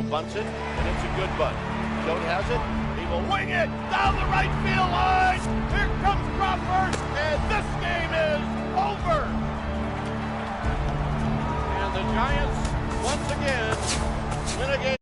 bunts it, and it's a good bunt. Joe has it. He will wing it down the right field line. Here comes Crawford, and this game is over. And the Giants, once again, win a game.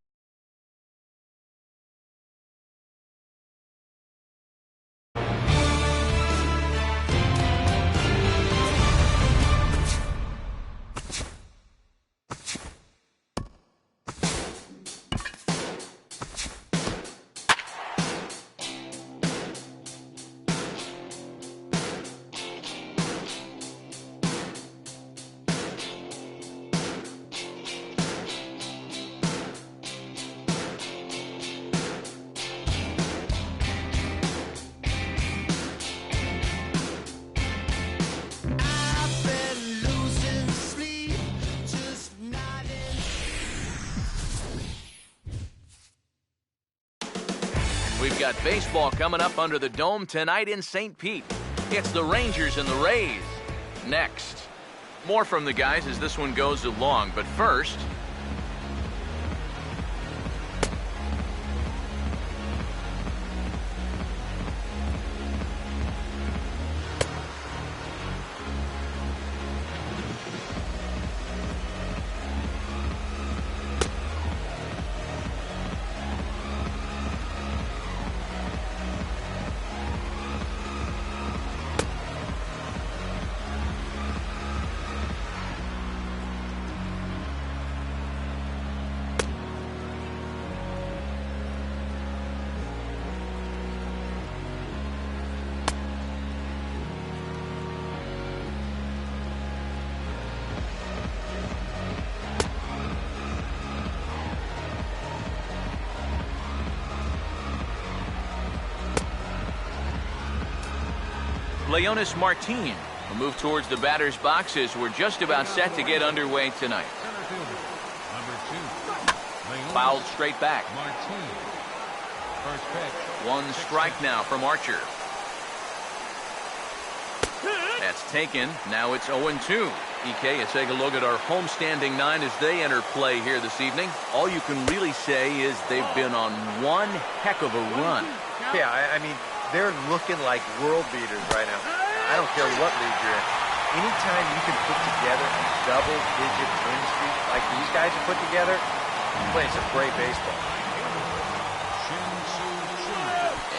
We've got baseball coming up under the dome tonight in St. Pete. It's the Rangers and the Rays next. More from the guys as this one goes along, but first... Leonis Martin will move towards the batter's boxes. We're just about set to get underway tonight. Fouled straight back. One strike now from Archer. That's taken. Now it's 0-2. EK, let's take a look at our homestanding nine as they enter play here this evening. All you can really say is they've been on one heck of a run. Yeah, I mean, they're looking like world beaters right now. I don't care what league you're in. Anytime you can put together a double-digit win streak like these guys have put together, you're playing some great baseball.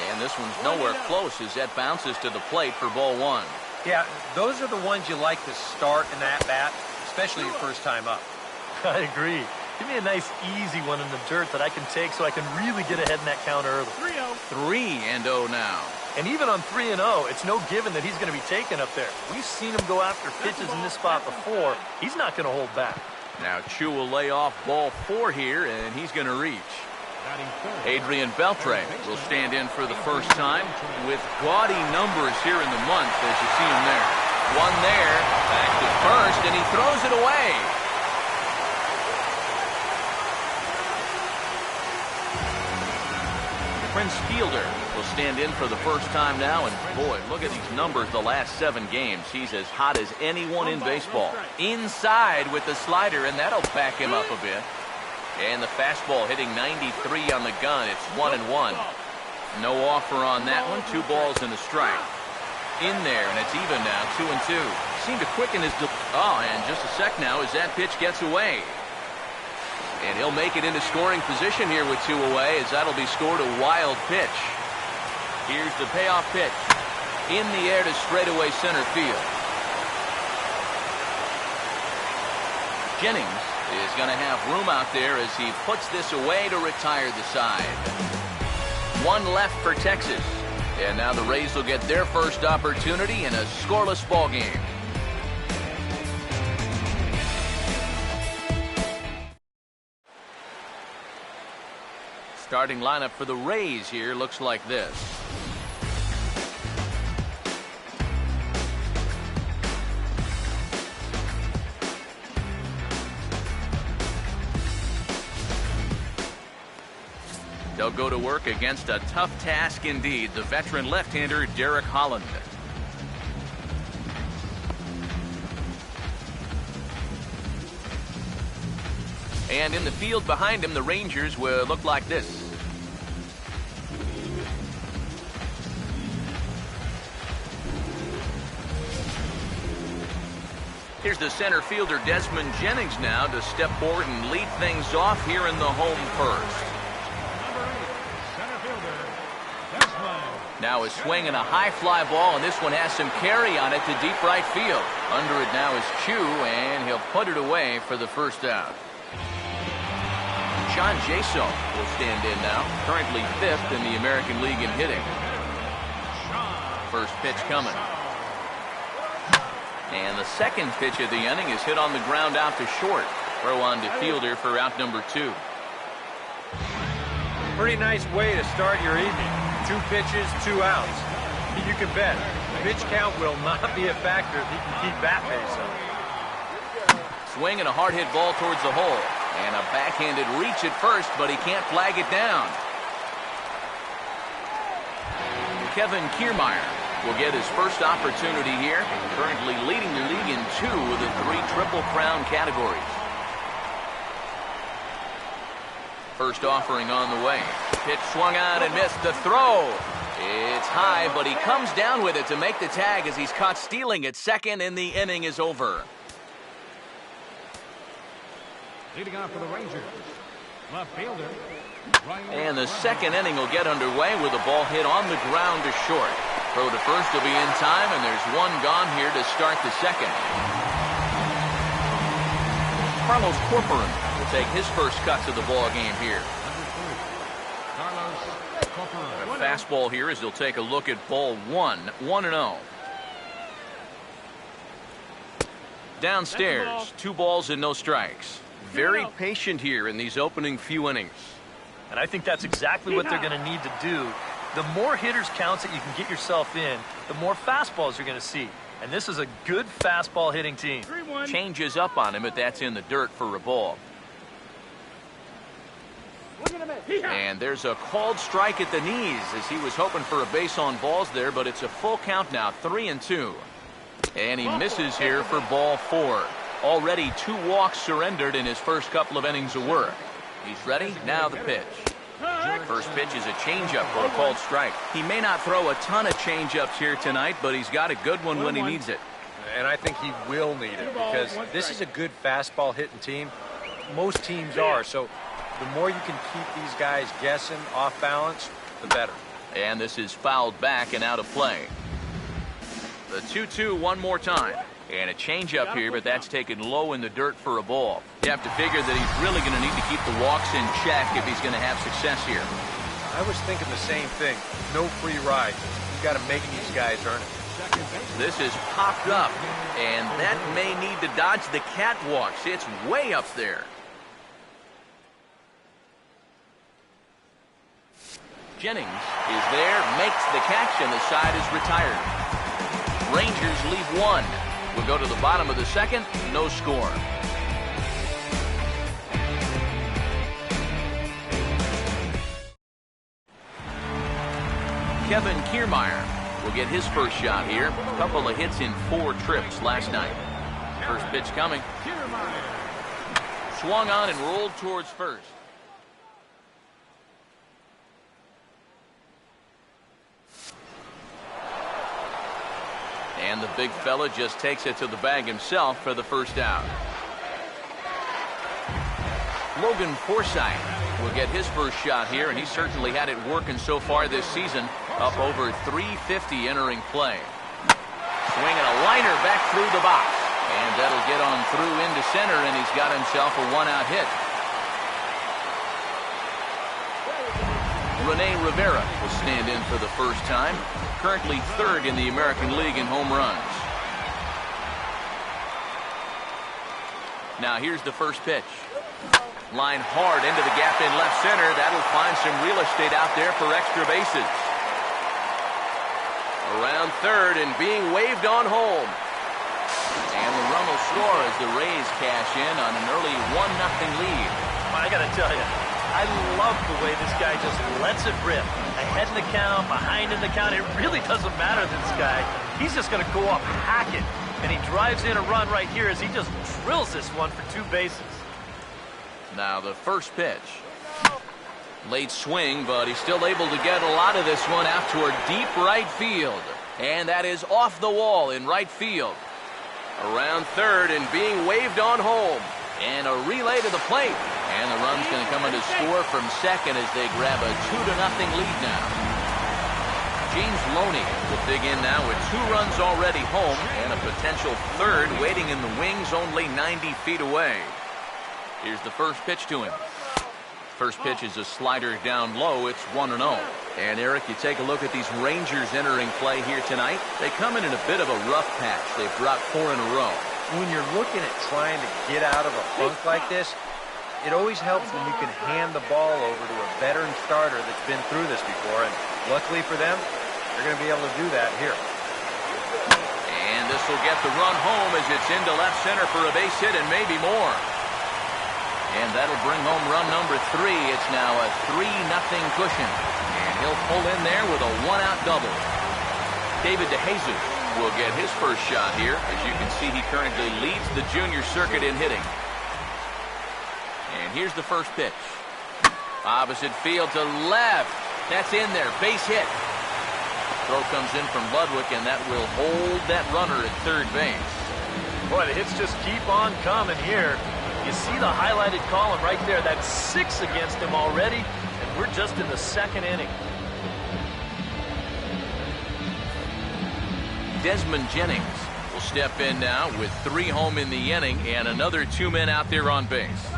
And this one's nowhere close as that bounces to the plate for ball one. Yeah, those are the ones you like to start in that bat, especially your first time up. I agree. Give me a nice, easy one in the dirt that I can take so I can really get ahead in that count early. 3-0 now. And even on 3-0, it's no given that he's going to be taken up there. We've seen him go after pitches in this spot before. He's not going to hold back. Now Chu will lay off ball 4 here, and he's going to reach. Adrian Beltre will stand in for the first time with gaudy numbers here in the month, as you see him there. One there, back to first, and he throws it away. Prince Fielder will stand in for the first time now, and boy, look at these numbers the last 7 games. He's as hot as anyone in baseball. Inside with the slider, and that'll back him up a bit. And the fastball hitting 93 on the gun. It's 1-1. No offer on that one. 2 balls and a strike. In there, and it's even now, 2-2. Seemed to quicken his... and just a sec now as that pitch gets away. And he'll make it into scoring position here with 2 away, as that'll be scored a wild pitch. Here's the payoff pitch. In the air to straightaway center field. Jennings is going to have room out there as he puts this away to retire the side. 1 left for Texas. And now the Rays will get their first opportunity in a scoreless ball game. Starting lineup for the Rays here looks like this. They'll go to work against a tough task indeed, the veteran left-hander Derek Holland. And in the field behind him, the Rangers will look like this. Here's the center fielder, Desmond Jennings, now to step forward and lead things off here in the home first. Now a swing and a high fly ball, and this one has some carry on it to deep right field. Under it now is Chu, and he'll put it away for the first out. John Jaso will stand in now, currently 5th in the American League in hitting. First pitch coming. And the second pitch of the inning is hit on the ground out to short. Throw on to fielder for out number 2. Pretty nice way to start your evening. 2 pitches, 2 outs. You can bet pitch count will not be a factor if he can keep bat pace up. Swing and a hard hit ball towards the hole. And a backhanded reach at first, but he can't flag it down. Kevin Kiermaier will get his first opportunity here. Currently leading the league in 2 of the 3 Triple Crown categories. First offering on the way. Pitch swung on and missed. The throw. It's high, but he comes down with it to make the tag as he's caught stealing at second, and the inning is over. Leading off for the Rangers, left fielder. And the second inning will get underway with a ball hit on the ground to short. Throw to first will be in time, and there's one gone here to start the second. Carlos Corcoran will take his first cut to the ball game here. A fastball here as they'll take a look at ball 1, 1-0. Downstairs, 2 balls and no strikes. Very patient here in these opening few innings. And I think that's exactly what they're going to need to do. The more hitters counts that you can get yourself in, the more fastballs you're going to see. And this is a good fastball hitting team. Changes up on him, but that's in the dirt for a ball. And there's a called strike at the knees as he was hoping for a base on balls there, but it's a full count now, 3-2. And he misses here for ball 4. Already 2 walks surrendered in his first couple of innings of work. He's ready. Now the pitch. First pitch is a changeup for a called strike. He may not throw a ton of changeups here tonight, but he's got a good one when he needs it. And I think he will need it because this is a good fastball hitting team. Most teams are. So the more you can keep these guys guessing off balance, the better. And this is fouled back and out of play. The 2-2 one more time. And a changeup here, but that's taken low in the dirt for a ball. You have to figure that he's really going to need to keep the walks in check if he's going to have success here. I was thinking the same thing. No free ride. You got to make these guys earn it. This is popped up, and that may need to dodge the catwalks. It's way up there. Jennings is there, makes the catch, and the side is retired. Rangers leave 1. We'll go to the bottom of the second, no score. Kevin Kiermaier will get his first shot here. A couple of hits in 4 trips last night. First pitch coming. Swung on and rolled towards first. And the big fella just takes it to the bag himself for the first out. Logan Forsythe will get his first shot here, and he certainly had it working so far this season. Up over 350 entering play. Swing and a liner back through the box. And that'll get on through into center, and he's got himself a 1-out hit. Rene Rivera will stand in for the first time. Currently 3rd in the American League in home runs. Now here's the first pitch. Line hard into the gap in left center. That'll find some real estate out there for extra bases. Around third and being waved on home. And the run will score as the Rays cash in on an early 1-0 lead. I got to tell you, I love the way this guy just lets it rip. Ahead in the count, behind in the count. It really doesn't matter to this guy. He's just going to go up hacking. And he drives in a run right here as he just drills this one for 2 bases. Now the first pitch. Late swing, but he's still able to get a lot of this one out toward deep right field. And that is off the wall in right field. Around third and being waved on home. And a relay to the plate. And the run's going to come in to score from second as they grab a 2-0 lead now. James Loney will dig in now with 2 runs already home and a potential third waiting in the wings only 90 feet away. Here's the first pitch to him. First pitch is a slider down low. It's 1-0. And Eric, you take a look at these Rangers entering play here tonight. They come in a bit of a rough patch. They've dropped 4 in a row. When you're looking at trying to get out of a funk like this, it always helps when you can hand the ball over to a veteran starter that's been through this before. And luckily for them, they're going to be able to do that here. And this will get the run home as it's into left center for a base hit and maybe more. And that'll bring home run number 3. It's now a 3-0 cushion. And he'll pull in there with a 1-out double. David DeJesus will get his first shot here. As you can see, he currently leads the junior circuit in hitting. And here's the first pitch. Opposite field to left. That's in there. Base hit. Throw comes in from Ludwig, and that will hold that runner at third base. Boy, the hits just keep on coming here. You see the highlighted column right there. That's 6 against him already, and we're just in the second inning. Desmond Jennings will step in now with 3 home in the inning and another 2 men out there on base.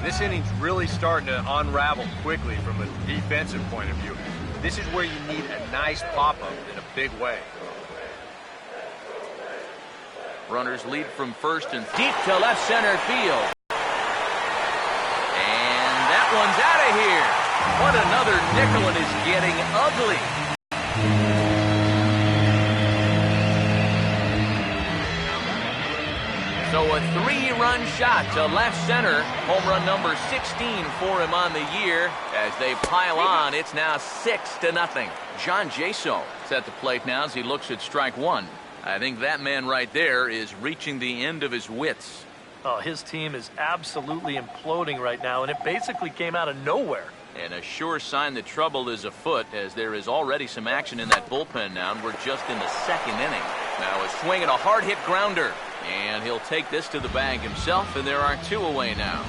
This inning's really starting to unravel quickly from a defensive point of view. This is where you need a nice pop-up in a big way. Runners lead from first and deep to left center field. And that one's out of here. What another nickel, and is getting ugly. So a 3-run shot to left center. Home run number 16 for him on the year. As they pile on, it's now 6-0. John Jaso is at the plate now as he looks at strike 1. I think that man right there is reaching the end of his wits. Oh, his team is absolutely imploding right now, and it basically came out of nowhere. And a sure sign that trouble is afoot, as there is already some action in that bullpen now, and we're just in the second inning. Now a swing and a hard-hit grounder. And he'll take this to the bag himself, and there are 2 away now.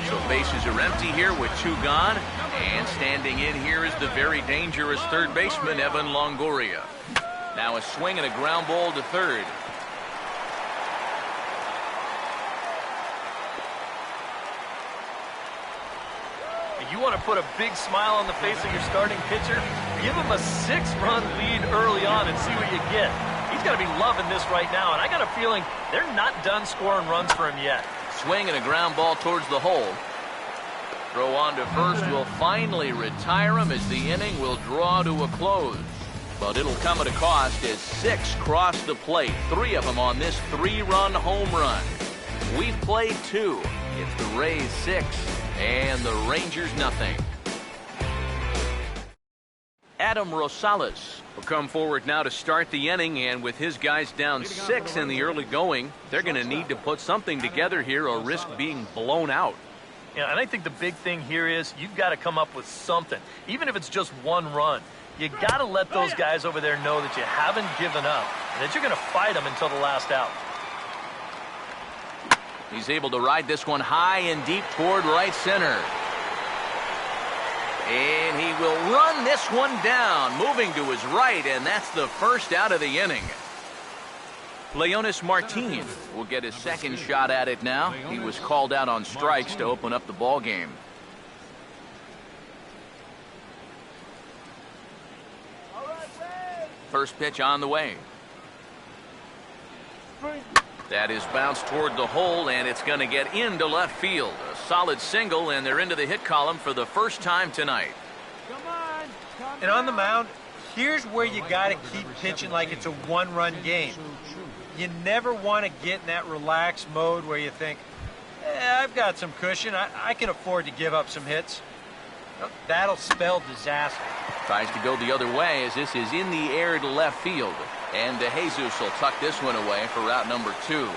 So bases are empty here with 2 gone. And standing in here is the very dangerous third baseman, Evan Longoria. Now a swing and a ground ball to third. You want to put a big smile on the face of your starting pitcher? Give him a 6-run lead early on and see what you get. He's got to be loving this right now, and I got a feeling they're not done scoring runs for him yet. Swing and a ground ball towards the hole. Throw on to first will finally retire him as the inning will draw to a close. But it'll come at a cost as 6 cross the plate, 3 of them on this 3-run home run. We've played 2. It's the Rays 6 and the Rangers nothing. Adam Rosales will come forward now to start the inning, and with his guys down 6 in the early going, they're going to need to put something together here or risk being blown out. Yeah, and I think the big thing here is you've got to come up with something, even if it's just 1 run. You got to let those guys over there know that you haven't given up and that you're going to fight them until the last out. He's able to ride this one high and deep toward right center. And he will run this one down, moving to his right, and that's the first out of the inning. Leonis Martin will get his second shot at it now. He was called out on strikes to open up the ball game. First pitch on the way. That is bounced toward the hole, and it's going to get into left field. A solid single, and they're into the hit column for the first time tonight. And on the mound, here's where you got to keep pitching like it's a 1-run game. You never want to get in that relaxed mode where you think, I've got some cushion. I can afford to give up some hits. That'll spell disaster. Tries to go the other way as this is in the air to left field. And DeJesus will tuck this one away for route number 2.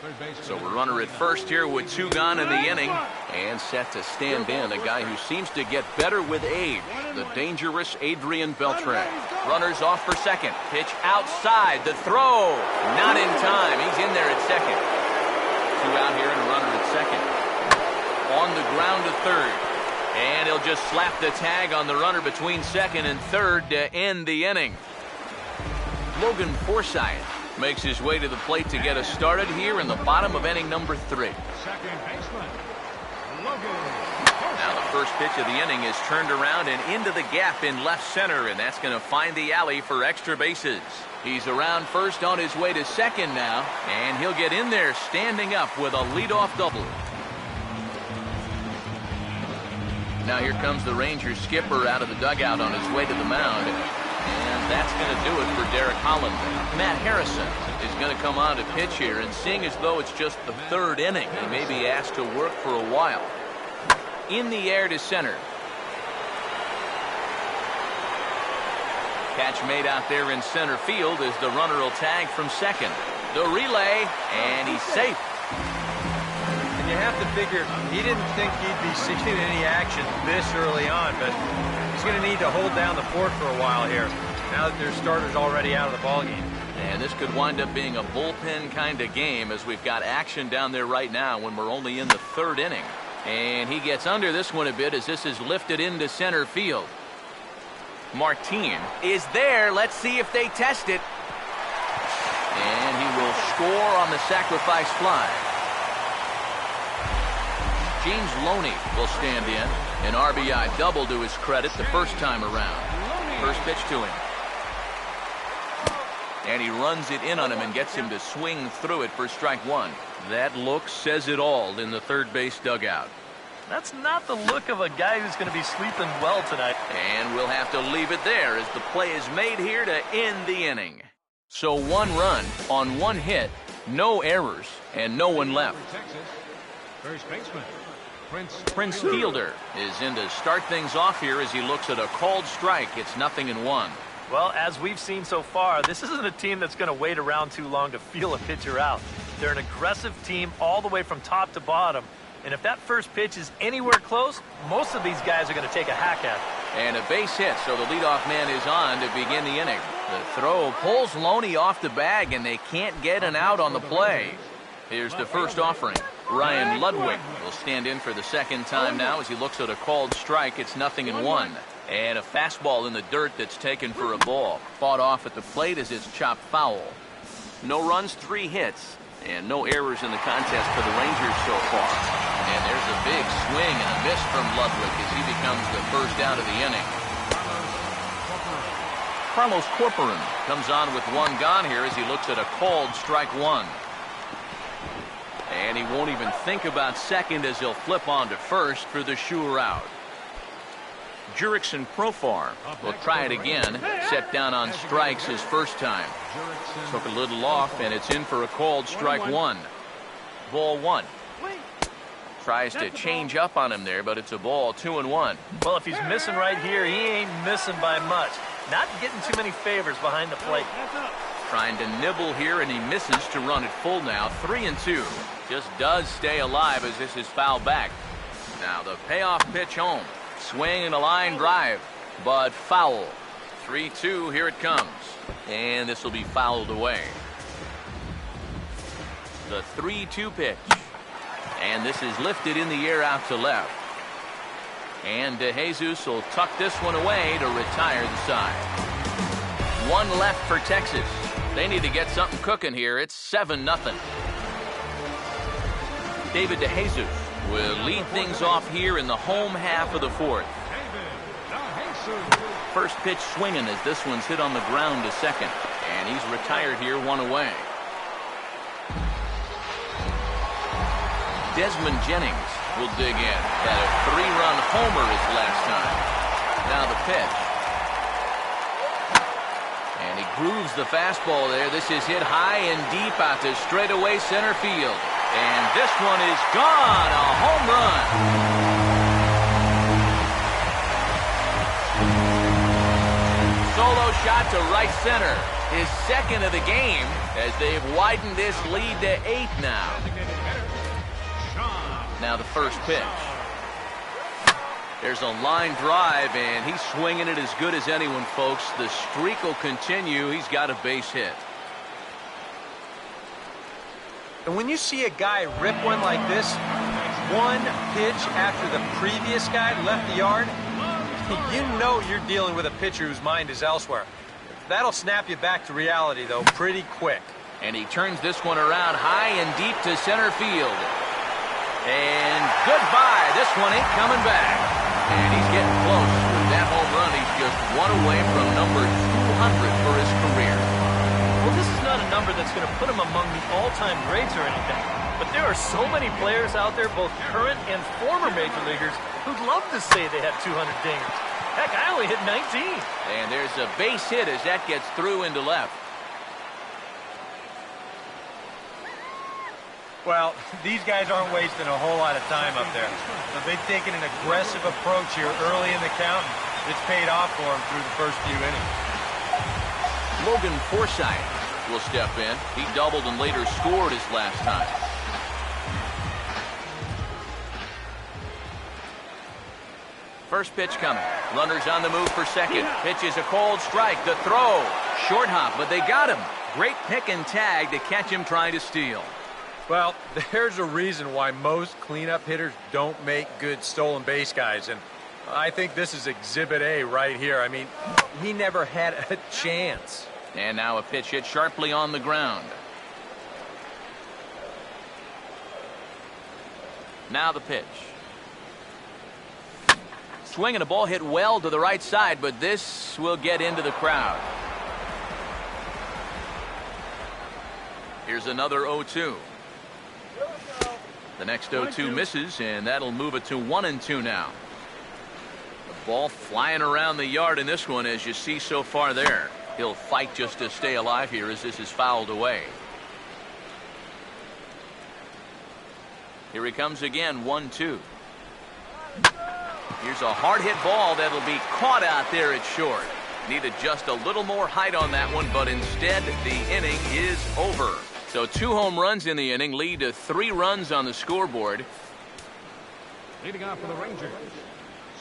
Third base. So a runner at first here with 2 gone in the inning. And set to stand in, a guy who seems to get better with age, the dangerous Adrian Beltre. Runners off for second. Pitch outside. The throw. Not in time. He's in there at second. 2 out here and a runner at second. On the ground to third. And he'll just slap the tag on the runner between second and third to end the inning. Logan Forsythe makes his way to the plate to get us started here in the bottom of inning number 3. Second baseman, Logan. Now the first pitch of the inning is turned around and into the gap in left center, and that's going to find the alley for extra bases. He's around first on his way to second now, and he'll get in there standing up with a leadoff double. Now here comes the Rangers skipper out of the dugout on his way to the mound. And that's going to do it for Derek Holland. Matt Harrison is going to come on to pitch here, and seeing as though it's just the 3rd inning, he may be asked to work for a while. In the air to center. Catch made out there in center field as the runner will tag from second. The relay, and he's safe. And you have to figure he didn't think he'd be seeing any action this early on, but he's going to need to hold down the fort for a while here, now that there's starters already out of the ballgame. And this could wind up being a bullpen kind of game, as we've got action down there right now when we're only in the 3rd inning. And he gets under this one a bit as this is lifted into center field. Martin is there. Let's see if they test it. And he will score on the sacrifice fly. James Loney will stand in. An RBI double to his credit the first time around. First pitch to him. And he runs it in on him and gets him to swing through it for strike 1. That look says it all in the third base dugout. That's not the look of a guy who's going to be sleeping well tonight. And we'll have to leave it there as the play is made here to end the inning. So 1 run on 1 hit, no errors, and no one left. Texas. First baseman, Prince Fielder is in to start things off here as he looks at a called strike. It's 0-1. Well, as we've seen so far, this isn't a team that's going to wait around too long to feel a pitcher out. They're an aggressive team all the way from top to bottom. And if that first pitch is anywhere close, most of these guys are going to take a hack at it. And a base hit, so the leadoff man is on to begin the inning. The throw pulls Loney off the bag, and they can't get an out on the play. Here's the first offering. Ryan Ludwig will stand in for the second time now as he looks at a called strike. It's 0-1. And a fastball in the dirt that's taken for a ball. Fought off at the plate as it's chopped foul. No runs, 3 hits, and no errors in the contest for the Rangers so far. And there's a big swing and a miss from Ludwig as he becomes the first out of the inning. Carlos Corcoran comes on with 1 gone here as he looks at a called strike 1. And he won't even think about second as he'll flip on to first for the sure out. Jurickson Profar will try it again. Set down on strikes his first time. Took a little off, and it's in for a called strike 1. Ball 1. Tries to change up on him there, but it's a ball. 2-1. Well, if he's missing right here, he ain't missing by much. Not getting too many favors behind the plate. Trying to nibble here, and he misses to run it full now. 3-2. Just does stay alive as this is fouled back. Now the payoff pitch home. Swing and a line drive, but foul. 3-2, here it comes. And this will be fouled away. The 3-2 pitch. And this is lifted in the air out to left. And DeJesus will tuck this one away to retire the side. 1 left for Texas. They need to get something cooking here. It's 7-0. David DeJesus will lead things off here in the home half of the 4th. First pitch swinging as this one's hit on the ground to second. And he's retired here, 1 away. Desmond Jennings will dig in. Had a 3-run homer his last time. Now the pitch. And he grooves the fastball there. This is hit high and deep out to straightaway center field. And this one is gone. A home run. Solo shot to right center. His second of the game. as they've widened this lead to 8 now. Now the first pitch. There's a line drive, and he's swinging it as good as anyone, folks. The streak will continue. He's got a base hit. And when you see a guy rip one like this, one pitch after the previous guy left the yard, you know you're dealing with a pitcher whose mind is elsewhere. That'll snap you back to reality, though, pretty quick. And he turns this one around high and deep to center field. And goodbye. This one ain't coming back. And he's getting close. With that home run, he's just one away from number 200 for his career. Well, this is not a number that's going to put him among the all-time greats or anything. But there are so many players out there, both current and former major leaguers, who'd love to say they had 200 dingers. Heck, I only hit 19. And there's a base hit as that gets through into left. Well, these guys aren't wasting a whole lot of time up there. So they've taken an aggressive approach here early in the count. It's paid off for them through the first few innings. Logan Forsythe will step in. He doubled and later scored his last time. First pitch coming. Runners on the move for second. Pitch is a cold strike. The throw. Short hop, but they got him. Great pick and tag to catch him trying to steal. Well, there's a reason why most cleanup hitters don't make good stolen base guys, and I think this is Exhibit A right here. I mean, he never had a chance. And now a pitch hit sharply on the ground. Now the pitch. Swing and a ball hit well to the right side, but this will get into the crowd. Here's another 0-2. The next 0-2 misses, and that'll move it to 1-2 now. The ball flying around the yard in this one, as you see so far there. He'll fight just to stay alive here as this is fouled away. Here he comes again, 1-2. Here's a hard-hit ball that'll be caught out there at short. Needed just a little more height on that one, but instead the inning is over. So 2 home runs in the inning lead to 3 runs on the scoreboard. Leading off for the Rangers,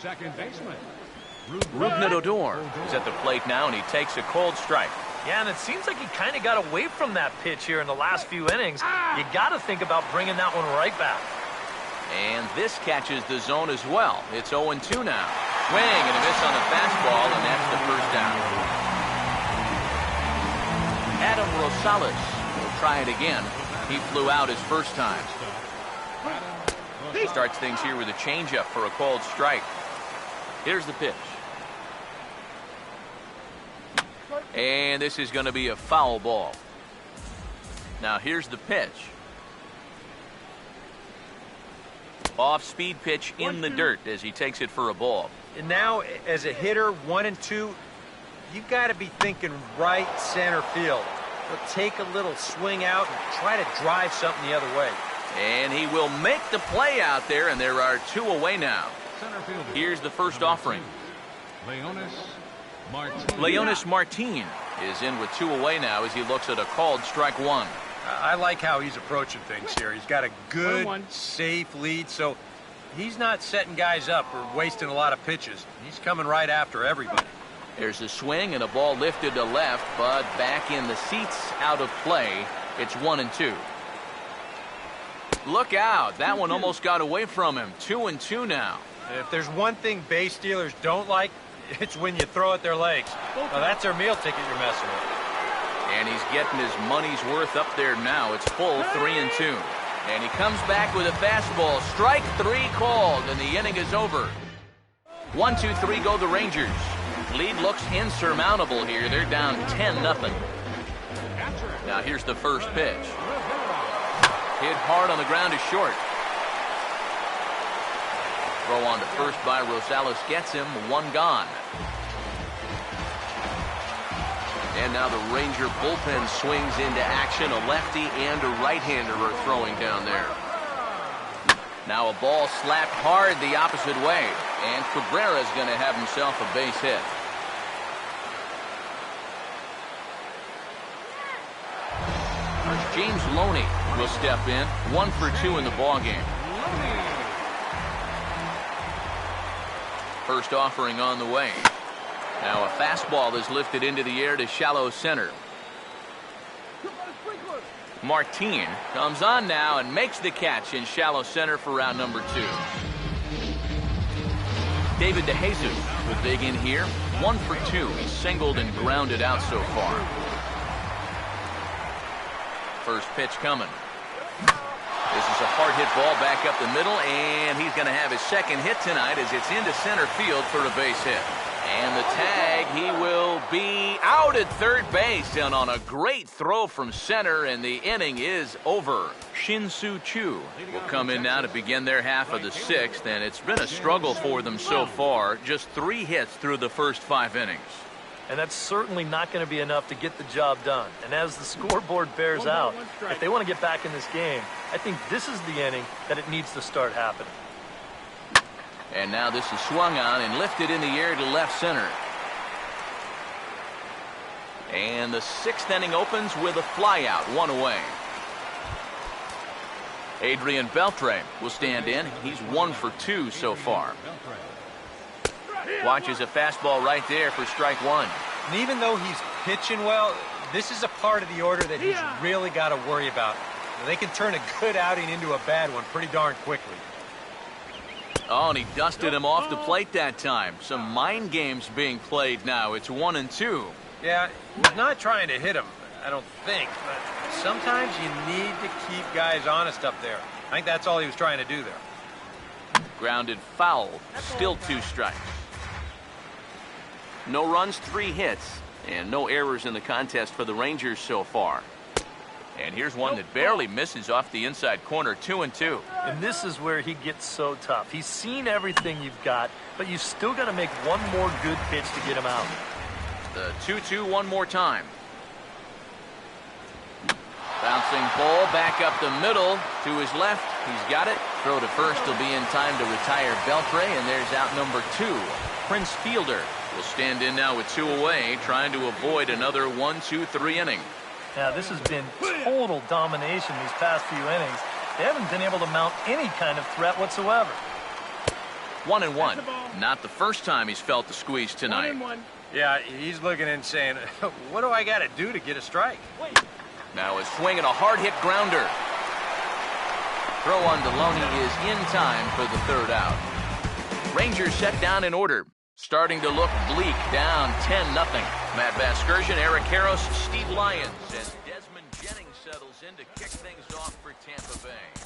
second baseman, Rougned Odor is at the plate now, and he takes a cold strike. Yeah, and it seems like he kind of got away from that pitch here in the last few innings. You got to think about bringing that one right back. And this catches the zone as well. It's 0-2 now. Swing and a miss on the fastball, and that's the first down. Adam Rosales will try it again. He flew out his first time. He starts things here with a changeup for a called strike. Here's the pitch. And this is going to be a foul ball. Now here's the pitch. Off-speed pitch in the dirt as he takes it for a ball. And now, as a hitter, 1-2, you've got to be thinking right center field. He'll take a little swing out and try to drive something the other way. And he will make the play out there, and there are 2 away now. Here's the first offering. Leonis Martin is in with 2 away now as he looks at a called strike 1. I like how he's approaching things here. He's got a good, safe lead, so he's not setting guys up or wasting a lot of pitches. He's coming right after everybody. There's a swing and a ball lifted to left, but back in the seats, out of play. It's 1-2. Look out. That one almost got away from him. 2-2 now. If there's one thing base stealers don't like, it's when you throw at their legs. Well, that's their meal ticket you're messing with. And he's getting his money's worth up there now. It's full 3-2. And he comes back with a fastball. Strike 3 called, and the inning is over. 1-2-3 go the Rangers. Lead looks insurmountable here. They're down 10-0. Now here's the first pitch. Hit hard on the ground to short. Throw on to first by Rosales gets him. 1 gone. And now the Ranger bullpen swings into action. A lefty and a right-hander are throwing down there. Now a ball slapped hard the opposite way. And Cabrera's going to have himself a base hit. James Loney will step in, 1 for 2 in the ballgame. First offering on the way. Now a fastball is lifted into the air to shallow center. Martin comes on now and makes the catch in shallow center for round number 2. David DeJesus will dig in here, 1 for 2. He's singled and grounded out so far. First pitch coming. This is a hard hit ball back up the middle, and he's going to have his second hit tonight as it's into center field for a base hit. And the tag, he will be out at third base, and on a great throw from center, and the inning is over. Shin-Soo Choo will come in now to begin their half of the 6th, and it's been a struggle for them so far. Just 3 hits through the first 5 innings. And that's certainly not going to be enough to get the job done. And as the scoreboard bears out, if they want to get back in this game, I think this is the inning that it needs to start happening. And now this is swung on and lifted in the air to left center. And the 6th inning opens with a flyout, 1 away. Adrian Beltre will stand in. He's 1 for 2 so far. Watches a fastball right there for strike 1. And even though he's pitching well, this is a part of the order that he's really got to worry about. They can turn a good outing into a bad one pretty darn quickly. Oh, and he dusted him off the plate that time. Some mind games being played now. It's 1-2. Yeah, he's not trying to hit him, I don't think. But sometimes you need to keep guys honest up there. I think that's all he was trying to do there. Grounded foul. Still 2 strikes. No runs, 3 hits, and no errors in the contest for the Rangers so far. And here's one that barely misses off the inside corner, 2-2. And this is where he gets so tough. He's seen everything you've got, but you've still got to make one more good pitch to get him out. The 2-2 one more time. Bouncing ball back up the middle to his left. He's got it. Throw to first will be in time to retire Beltre, and there's out number 2. Prince Fielder will stand in now with 2 away, trying to avoid another 1-2-3 inning. Now, this has been total domination these past few innings. They haven't been able to mount any kind of threat whatsoever. 1-1. Not the first time he's felt the squeeze tonight. Yeah, he's looking and saying, what do I got to do to get a strike? Now a swing and a hard hit grounder. Throw on Deloney is in time for the 3rd out. Rangers set down in order. Starting to look bleak, down 10-0. Matt Vasgersian, Eric Harris, Steve Lyons, and Desmond Jennings settles in to kick things off for Tampa Bay.